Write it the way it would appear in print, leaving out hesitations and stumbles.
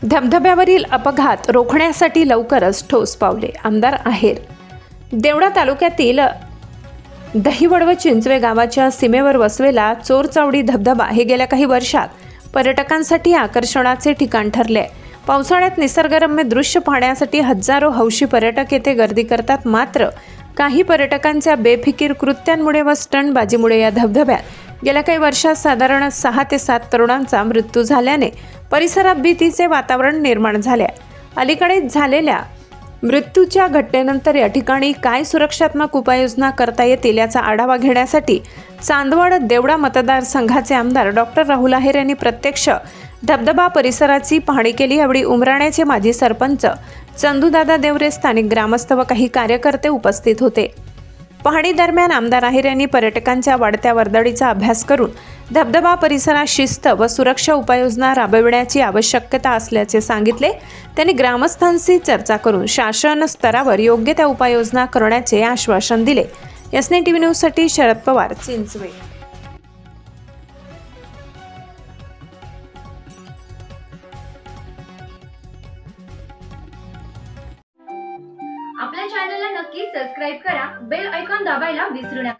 धबधब्यावरील अपघात रोखण्यासाठी लवकरच ठोस पावले. आमदार आहेर. देवळा तालुक्यातील दहिवड व चिंचवे गावाच्या सीमेवर वसलेला चोरचावडी धबधबा हे गेल्या काही वर्षात पर्यटकांसाठी आकर्षणाचे ठिकाण ठरले. पावसाळ्यात निसर्गरम्य दृश्य पाहण्यासाठी हजारो हौशी पर्यटक येथे गर्दी करतात. मात्र काही पर्यटकांच्या बेफिकीर कृत्यांमुळे व स्टंटबाजीमुळे या धबधब्यात गेल्या काही वर्षात साधारण 6 ते 7 तरुणांचा मृत्यू झाल्याने परिसरात भीतीचे वातावरण निर्माण झाले. अलीकडेच झालेल्या मृत्यूच्या घटनेनंतर या ठिकाणी काय सुरक्षात्मक उपाययोजना करता येतील याचा आढावा घेण्यासाठी चांदवड देवळा मतदारसंघाचे आमदार डॉक्टर राहुल आहेर यांनी प्रत्यक्ष धबधबा परिसराची पाहणी केली. यावेळी उमराण्याचे माजी सरपंच चंदूदादा देवरे, स्थानिक ग्रामस्थ व काही कार्यकर्ते उपस्थित होते. पाहणी दरम्यान आमदार आहेर यांनी पर्यटकांच्या वाढत्या वर्दळीचा अभ्यास करून धबधबा परिसरात शिस्त व सुरक्षा उपाययोजना राबविण्याची आवश्यकता असल्याचे सांगितले. त्यांनी ग्रामस्थांशी चर्चा करून शासन स्तरावर योग्य त्या उपाययोजना करण्याचे आश्वासन दिले. एसने टीव्ही न्यूजसाठी शरद पवार, चिंचवे. आपल्या चॅनलला नक्की सबस्क्राइब करा. बेल आयकॉन दाबायला विसरू नका.